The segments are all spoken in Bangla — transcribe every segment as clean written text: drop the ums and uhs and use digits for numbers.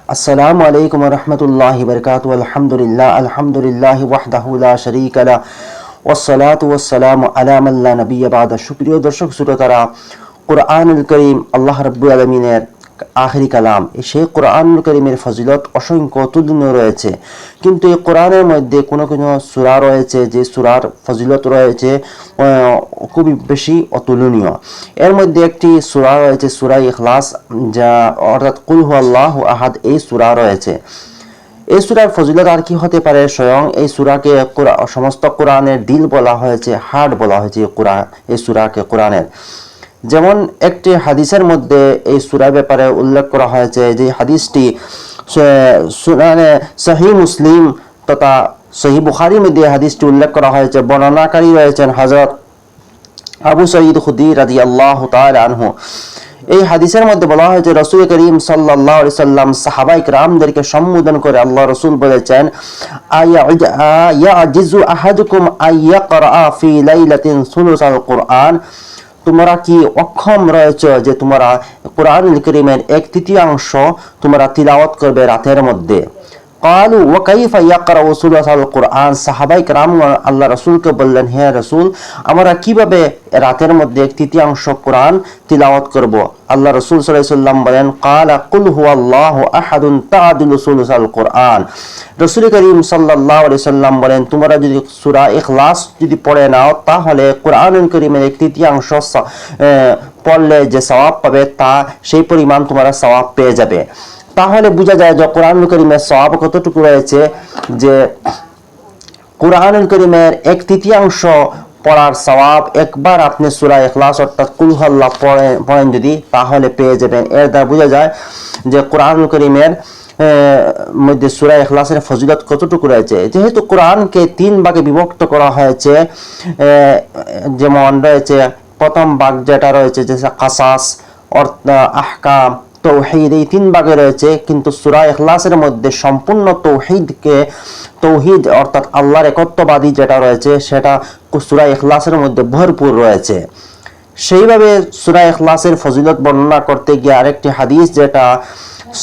अस्सलामु अलैकुम वरहमतुल्लाहि वबरकातुहू अल्हम्दुलिल्लाह वहदहु ला शरीका ला वस्सलातु वस्सलामु अला मान ला नबिय्य बादा। সুপ্রিয় দর্শক শ্রোতারা, কুরআনুল কারীম আল্লাহ রাব্বুল আলামিনের আখেরি কালাম। সেই কুরআনুল কারীমের ফজিলত অসংখ্য অতুলনীয় রয়েছে, কিন্তু এই কোরআনের মধ্যে কোনো কোনো সূরা রয়েছে যে সূরার ফজিলত রয়েছে খুবই বেশি অতুলনীয়। এর মধ্যে একটি সূরা রয়েছে সূরা ইখলাস, যা অর্থাৎ কুল হুয়াল্লাহু আহাদ এই সূরা রয়েছে। এই সূরার ফজিলত আর কি হতে পারে? স্বয়ং এই সূরাকে সমস্ত কোরআনের দিল বলা হয়েছে, হার্ট বলা হয়েছে এই সূরাকে কোরআনের। যেমন একটি হাদিসের মধ্যে এই সূরার ব্যাপারে উল্লেখ করা হয়েছে, যে হাদিসটি সুনানে সহিহ মুসলিম তথা সহিহ বুখারীর মধ্যে হাদিসটি উল্লেখ করা হয়েছে। বর্ণনাকারী রয়েছেন হযরত আবু সঈদ খুদরি রাদিয়াল্লাহু তাআলা আনহু। এই হাদিসের মধ্যে বলা হয়েছে রাসূল করিম সাল্লাল্লাহু আলাইহি সাল্লাম সাহাবায়ে কিরামদেরকে সম্বোধন করে আল্লাহ রাসূল বলেছেন, ইয়াজিজু আহাদুকুম আইয়াকরা ফি লাইলাতিন সুলুসাল কুরআন। তোমরা কি অক্ষম রয়েছে যে তোমরা কুরআনুল কারীমের 1/3 তোমরা তিলাওয়াত করবে রাতের মধ্যে? ক্বালু ওয়া কাইফা ইয়াকরাউ সুলুসাল কুরআন। সাহাবায়ে কিরাম আল্লাহ রাসূলকে বললেন, হে রাসূল, আমরা কিভাবে রাতের মধ্যে 1/3 কুরআন তিলাওয়াত করব? আল্লাহ রাসূল সাল্লাল্লাহু আলাইহি সাল্লাম বলেন, ক্বালা কুল হুয়াল্লাহু আহাদুন তা'দিলু সুলুসাল কুরআন। রাসূল করিম সাল্লাল্লাহু আলাইহি সাল্লাম বলেন, তোমরা যদি সূরা ইখলাস যদি পড়ে নাও, তাহলে কুরআনুল কারীমের 1/3 পড়লে যে সওয়াব পাবে তা সেই পরিমাণ তোমরা সওয়াব পেয়ে যাবে। তাহলে বোঝা যায় যে কুরআনুল কারীমের সওয়াব কতটুকু রয়েছে, যে কুরআনুল কারীমের 1/3 পড়ার সওয়াব একবার আপনি সূরা ইখলাস অর্থাৎ কুল হুয়াল্লাহ পড়েন যদি, তাহলে পেয়ে যাবেন। এর দ্বারা বোঝা যায় যে কুরআনুল কারীমের মধ্যে সূরা ইখলাসের ফজিলত কতটুকু রয়েছে। যেহেতু কোরআনকে 3 ভাগে বিভক্ত করা হয়েছে, যেমন রয়েছে প্রথম ভাগ যেটা রয়েছে যে কাসাস, আহকাম, তৌহিদ, এই 3 ভাগে রয়েছে, কিন্তু সূরা ইখলাসের মধ্যে সম্পূর্ণ তৌহিদ অর্থাৎ আল্লাহর একত্ববাদী যেটা রয়েছে সেটা সূরা ইখলাসের মধ্যে ভরপুর রয়েছে। সেইভাবে সূরা ইখলাসের ফজিলত বর্ণনা করতে গিয়ে আরেকটি হাদিস যেটা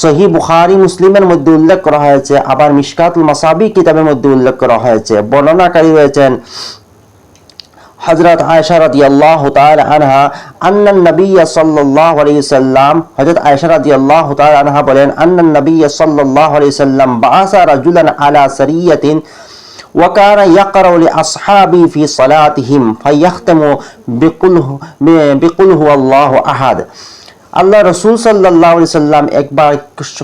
সহিহ বুখারী মুসলিমের মধ্যে উল্লেখ করা হয়েছে, আবার মিশকাতুল মাসাবি কিতাবের মধ্যে উল্লেখ করা হয়েছে। বর্ণনাকারী রয়েছেন হযরত আয়েশা রাদিয়াল্লাহু তাআলা আনহা আন্নান নবী সাল্লাল্লাহু আলাইহি ওয়াসাল্লাম। হযরত আয়েশা রাদিয়াল্লাহু তাআলা আনহা বলেন, আন্নান নবী সাল্লাল্লাহু আলাইহি ওয়াসাল্লাম বাআসা রাজুলান আলা সারিয়াতিন ওয়া কানা ইয়াকরাউ লি আসহাবি ফি সালাতিহিম ফায়াখতামু বিকুল হুয়াল্লাহু আহাদ। আল্লাহ রাসূল সাল্লাল্লাহু আলাইহি সাল্লাম একবার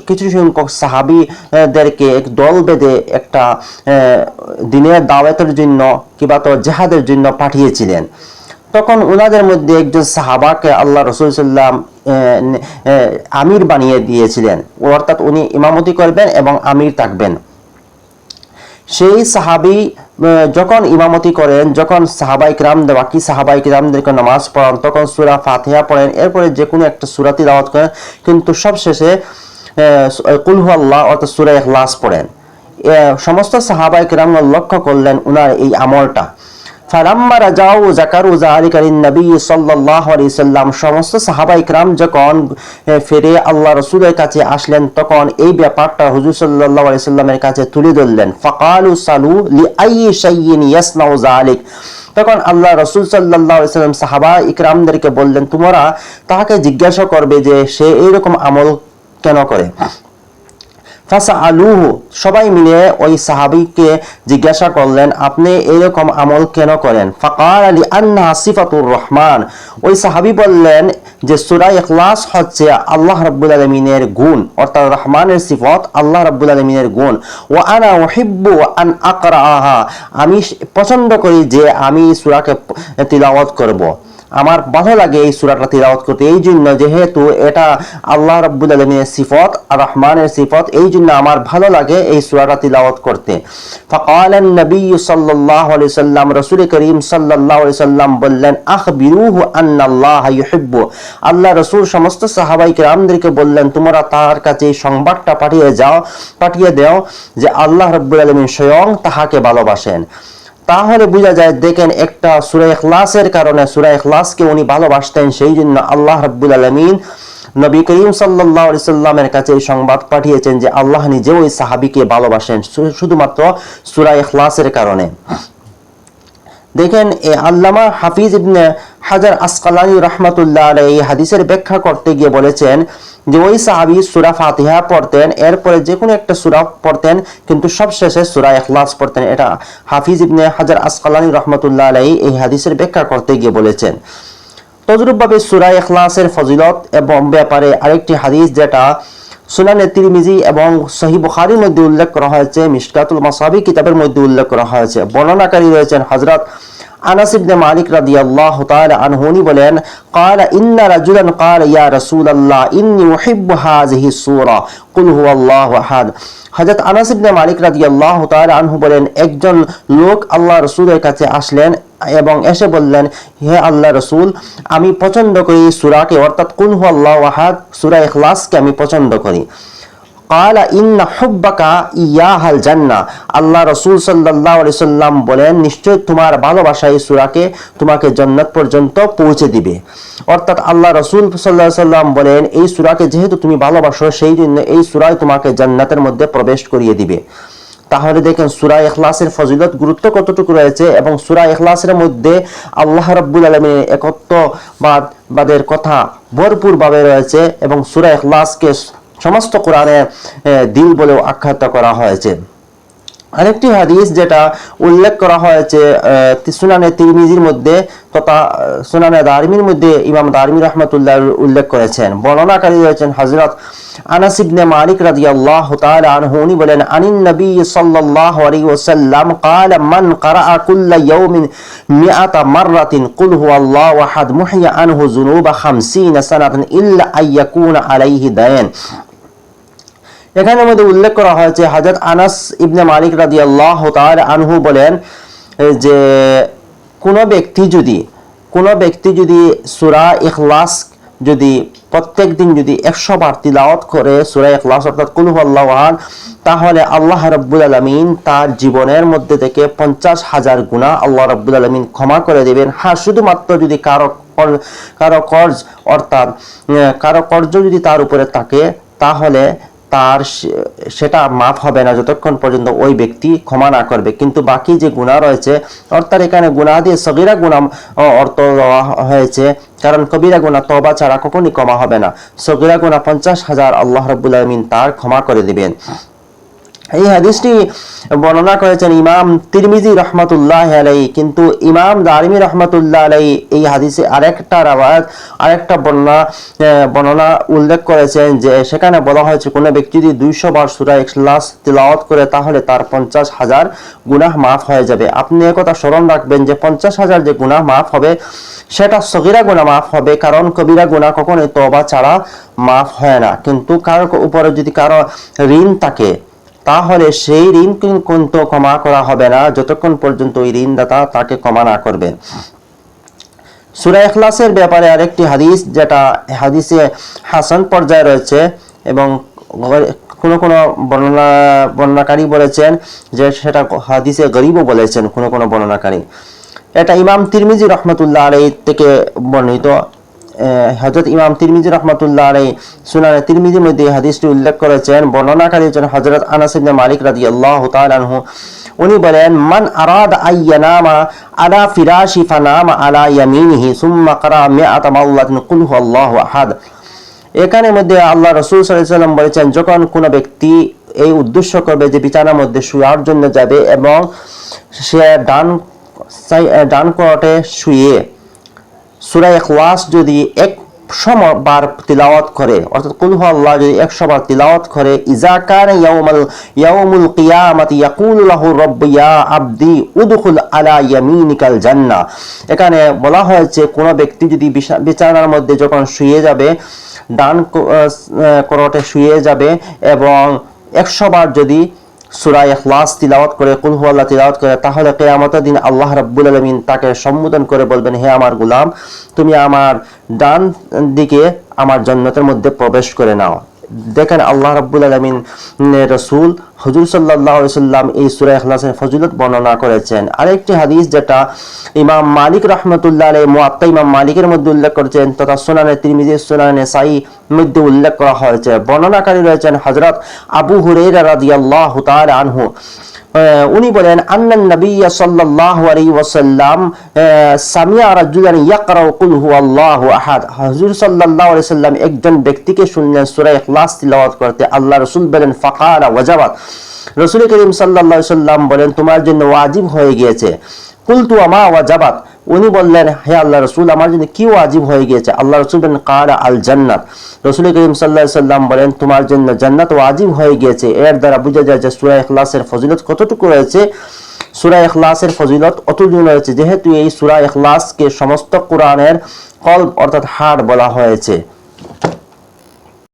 কিছু সংখ্যক সাহাবীদেরকে এক দল বেঁধে একটা দিনের দাওয়াতের জন্য কিংবা তো জিহাদের জন্য পাঠিয়েছিলেন। তখন ওনাদের মধ্যে একজন সাহাবাকে আল্লাহ রাসূল সাল্লাম আমির বানিয়ে দিয়েছিলেন, অর্থাৎ উনি ইমামতি করবেন এবং আমির থাকবেন। সেই সাহাবী যখন ইমামতি করেন, যখন বাকি সাহাবায়ে কিরামদেরকে নামাজ পড়ান, তখন সূরা ফাতিহা পড়েন, এরপরে যে কোনো একটা সূরা তিলাওয়াত করেন, কিন্তু সবশেষে কুল হুয়াল্লাহ অর্থাৎ সূরা ইখলাস পড়েন। সমস্ত সাহাবায়ে কিরাম লক্ষ্য করলেন উনার এই আমলটা। ফালাম্মা রাজাউ যাকারু যালিকা লিন-নবী সাল্লাল্লাহু আলাইহি সাল্লাম। সমস্ত সাহাবায়ে কিরাম যখন ফিরে আল্লাহ রাসূলের কাছে আসলেন, তখন এই ব্যাপারটা হুজুর সাল্লাল্লাহু আলাইহি সাল্লামের কাছে তুলে ধরলেন। ফাকালু সালু লিআইয়ি শাইইন ইয়াসনাউ যালিক। তখন আল্লাহ রাসূল সাল্লাল্লাহু আলাইহি সাল্লাম সাহাবায়ে কিরামদেরকে বললেন, তোমরা তাকে জিজ্ঞাসা করবে যে সে এইরকম আমল কেন করে। ফাসআলুহু, সবাই মিলে ওই সাহাবীকে জিজ্ঞাসা করলেন, আপনি এরকম আমল কেন করেন? ফাকালা লিআন্নাহা সিফাতুর রহমান। ওই সাহাবী বললেন যে সূরা ইখলাস হচ্ছে আল্লাহ রাব্বুল আলামিনের গুণ, অর্থাৎ রহমানের সিফত আল্লাহ রাব্বুল আলামিনের গুণ। ওয়া আনা উহিব্বু আন আকরাআহা, আমি পছন্দ করি যে আমি সূরাকে তিলাওয়াত করব। আমার ভালো লাগে এই সূরাটা তিলাওয়াত করতে, এই জন্য যেহেতু এটা আল্লাহ রাব্বুল আলামিনের সিফত আর রহমানের সিফত, এই জন্য আমার ভালো লাগে এই সূরাটা তিলাওয়াত করতে। ফাকালান নবী সাল্লাল্লাহু আলাইহি সাল্লাম, রাসূল করিম সাল্লাল্লাহু আলাইহি সাল্লাম বললেন, আখবিরুহু আন্নাল্লাহা ইউহিব্বু। আল্লাহ রাসূল সমস্ত সাহাবায়ে কিরামদেরকে বললেন, তোমরা তার কাছে এই সংবাদটা পাঠিয়ে দাও যে আল্লাহ রাব্বুল আলামিন স্বয়ং তাহাকে ভালোবাসেন। তাহলে বোঝা যায়, দেখেন একটা সূরা ইখলাসের কারণে, সূরা ইখলাসকে উনি ভালোবাসতেন, সেই জন্য আল্লাহ রাব্বুল আলামিন নবী করিম সাল্লাল্লাহু আলাইহি সাল্লামের কাছে এই সংবাদ পাঠিয়েছেন যে আল্লাহ নিজেও ওই সাহাবীকে ভালোবাসেন শুধুমাত্র সূরা ইখলাসের কারণে। দেখেন আল্লামা হাফিজ ইবনে হাজার আসকালানি রাহমাতুল্লাহ আলাইহি হাদিসের ব্যাখ্যা করতে গিয়ে বলেছেন যে ওই সাহাবী সূরা ফাতিহা পড়তেন, এরপরে যে কোনো একটা সূরা পড়তেন, কিন্তু সবশেষে সূরা ইখলাস পড়তেন। এটা হাফিজ ইবনে হাজার আসকালানি রাহমাতুল্লাহ আলাইহি এই হাদিসের ব্যাখ্যা করতে গিয়ে বলেছেন। তদ্রূপভাবে সূরা ইখলাসের ফজিলত এবং ব্যাপারে আরেকটি হাদিস যেটা সুনানে তিরমিজি এবং সহিহ বুখারীর মধ্যে উল্লেখ করা হয়েছে, মিশকাতুল মাসাবি কিতাবের মধ্যে উল্লেখ করা হয়েছে। বর্ণনাকারী রয়েছেন হযরত আনাস ইবনে মালিক রাদিয়াল্লাহু তাআলা আনহু, উনি বলেন قال إن رجلا قال يا رسول الله إني أحب هذه السورة قل هو الله أحد। হযরত আনাস ইবনে মালিক রাদিয়াল্লাহু তাআলা আনহু বলেন, একজন লোক আল্লাহ রাসূলের কাছে আসলেন এবং এসে বললেন, হে আল্লাহ রাসূল, আমি পছন্দ করি সূরাকে, অর্থাৎ কুল হু আল্লাহু আহাদ সূরা ইখলাসকে আমি পছন্দ করি। قال إن حبك إياها الجنة। আল্লাহ রাসূল সাল্লাল্লাহু আলাইহি সাল্লাম বলেন, নিশ্চয় তোমার ভালোবাসা এই সূরাকে তোমাকে জান্নাত পর্যন্ত পৌঁছে দিবে। অর্থাৎ আল্লাহ রাসূল সাল্লাল্লাহু আলাইহি সাল্লাম বলেন, এই সূরাকে যেহেতু তুমি ভালোবাসো সেই জন্য এই সূরাই তোমাকে জান্নাতের মধ্যে প্রবেশ করিয়ে দিবে। তাহলে দেখেন সূরা ইখলাসের ফজিলত গুরুত্ব কতটুকু রয়েছে, এবং সূরা ইখলাসের মধ্যে আল্লাহ রাব্বুল আলামিনের একত্ববাদের কথা ভরপুরভাবে রয়েছে, এবং সূরা ইখলাসকে সমস্ত কোরআনের দিল বলেও আখ্যায়িত করা হয়েছে। আরেকটি হাদিস যেটা উল্লেখ করা হয়েছে সুনানে তিরমিজির মধ্যে তথা সুনানে দারমির মধ্যে, ইমাম দারমি রাহমাতুল্লাহ উল্লেখ করেছেন। বর্ণনাকারী রয়েছেন হযরত আনাস ইবনে মালিক রাদিয়াল্লাহু তাআলা আনহু, উনি বলেন আনিন নবী সাল্লাল্লাহু আলাইহি ওয়াসাল্লাম قال من قرأ كل يوم 100 مرة قل هو الله احد محي عنه ذنوب 50 سنة الا ان يكون عليه دين। এখানে মধ্যে উল্লেখ করা হয়েছে হযরত আনাস ইবনে মালিক রাদিয়াল্লাহু তাআলা আনহু বলেন যে কোন ব্যক্তি যদি সূরা ইখলাস যদি প্রত্যেক দিন যদি 100 বার তিলাওয়াত করে সূরা ইখলাস অর্থাৎ কুল হুয়াল্লাহু আহাদ, তাহলে আল্লাহ রাব্বুল আলামিন তার জীবনের মধ্যে থেকে 50,000 গুনাহ আল্লাহ রাব্বুল আলামিন ক্ষমা করে দিবেন। হ্যাঁ, শুধুমাত্র যদি কারো কর্জ অর্থাৎ কারো কর্জ যদি তার উপরে থাকে তাহলে তার সেটা মাফ হবে না যতক্ষণ পর্যন্ত ওই ব্যক্তি ক্ষমা না করবে। কিন্তু বাকি যে গুনাহ রয়েছে, অর্থাৎ এখানে গুনাহ দিয়ে সগীরা গুনাহ অর্থ দেওয়া হয়েছে, কারণ কবিরা গুনাহ তওবা ছাড়া কখনোই ক্ষমা হবে না। সগীরা গুনাহ 50,000 আল্লাহ রাব্বুল আলামিন তার ক্ষমা করে দিবেন। এই হাদিসটি বর্ণনা করেছেন ইমাম তিরমিজি রাহমাতুল্লাহ আলাইহি, কিন্তু ইমাম দারমি রাহমাতুল্লাহ আলাইহি এই হাদিসে আরেকটা বর্ণনা উল্লেখ করেছেন যে সেখানে বলা হয়েছে কোন ব্যক্তি যদি 200 বার সূরা ইখলাস তিলাওয়াত করে তাহলে তার 50,000 গুনাহ মাফ হয়ে যাবে। আপনি একথা স্মরণ রাখবেন যে 50,000 যে গুনাহ মাফ হবে সেটা সগীরা গুনাহ মাফ হবে, কারণ কবিরা গুনাহ কখনোই তওবা ছাড়া মাফ হয় না। কিন্তু কারো উপরে যদি কারো ঋণ থাকে তাহলে সেই ঋণ কিন্তু ক্ষমা করা হবে না যতক্ষণ পর্যন্ত ওই ঋণদাতা তাকে ক্ষমা না করবে। সূরা ইখলাসের ব্যাপারে আরেকটি হাদিস যেটা হাদিসে হাসান পর্যায়ে রয়েছে, এবং কোন বর্ণনাকারী বলেছেন যে সেটা হাদিসে গরীবও বলেছেন কোন বর্ণনাকারী। এটা ইমাম তিরমিজি রাহমাতুল্লাহ আলাইহি থেকে বর্ণিত। হযরত ইমাম তিরমিজি রাহমাতুল্লাহ আলাইহি সুনানে তিরমিজির মধ্যে হাদিসটি উল্লেখ করেছেন। বর্ণনাকারী হচ্ছেন হযরত আনাস ইবনে মালিক রাদিয়াল্লাহু তাআলা আনহু, উনি বলেন মান আরাদা আইয়ানামা আলা ফিরাশি ফানামা আলা ইয়ামিনিহি সুম্মা ক্বারা 100 মাল্লাতিন কুল হুয়াল্লাহু আহাদ। এখানে মধ্যে আল্লাহ রাসূল সাল্লাল্লাহু আলাইহি ওয়াসাল্লাম বলেছেন, যখন কোন ব্যক্তি এই উদ্দেশ্য করবে যে বিছানার মধ্যে শোয়ার জন্য যাবে এবং সে ডান কোণে শুয়ে সূরা ইখলাস যদি 100 বার তিলাওয়াত করে, অর্থাৎ কুল হুয়াল্লাহ যদি 100 বার তিলাওয়াত করে, ইজা কানা ইয়াউমুল কিয়ামাতি ইয়াকুলু লাহু রাব্বু ইয়া আবদি উদখুল আলা ইয়ামিনিকাল জান্নাহ। এখানে বলা হয়েছে কোন ব্যক্তি যদি বিছানার মধ্যে যখন শুয়ে যাবে, ডান কোণে শুয়ে যাবে এবং 100 বার যদি সূরা ইখলাস তিলাওয়াত করে, কুল হুয়াল্লাহ তিলাওয়াত করে, তাহলে কিয়ামতের দিন আল্লাহ রাব্বুল আলামিন তাকে সম্বোধন করে বলবেন, হে আমার গোলাম, তুমি আমার ডান দিকে আমার জান্নাতের মধ্যে প্রবেশ করে নাও। দেখেন আল্লাহ রাব্বুল আলামিন রাসূল হুজুর সাল্লাল্লাহু আলাইহি সাল্লাম এই সূরা ইখলাসের ফজিলত বর্ণনা করেছেন। আরেকটি হাদিস যেটা ইমাম মালিক রাহমাতুল্লাহ আলাইহি মুয়াত্তা ইমাম মালিকের মধ্যে উল্লেখ করেছেন তথা সুনানে তিরমিজি, সুনানে নাসাই মধ্যে উল্লেখ করা হয়েছে। বর্ণনাকারী রয়েছেন হযরত আবু হুরায়রা রাদিয়াল্লাহু তাআলা আনহু। উনি বলেন আন্নান নবী সাল্লাল্লাহু আলাইহি ওয়াসাল্লাম সামিয়া রাজুলান ইয়াকরাউ কুল হুয়াল্লাহু আহাদ। হুজুর সাল্লাল্লাহু আলাইহি সাল্লাম একজন ব্যক্তিকে শুনলেন সূরা ইখলাস তিলাওয়াত করতে। আল্লাহ রাসূল বলেন ফাকালা ওয়াজাবাত। রাসূল করিম সাল্লাল্লাহু আলাইহি সাল্লাম বলেন তোমার জন্য ওয়াজিব হয়ে গিয়েছে। কুলতু আমা ওয়াজাবাত। উনি বললেন হে আল্লাহ রাসূল আমার জন্য কি ওয়াজিব হয়ে গিয়েছে? আল্লাহ রাসূল বলেন কালা আল জান্নাত। রাসূল করিম সাল্লাল্লাহু আলাইহি সাল্লাম বলেন তোমার জন্য জান্নাত ওয়াজিব হয়ে গিয়েছে। এর দ্বারা বোঝা যায় যে সূরা ইখলাসের ফজিলত কতটুকু রয়েছে। সূরা ইখলাসের ফজিলত অতুলনীয় রয়েছে, যেহেতু এই সূরা ইখলাসকে সমস্ত কোরআনের কলব অর্থাৎ হাড় বলা হয়েছে।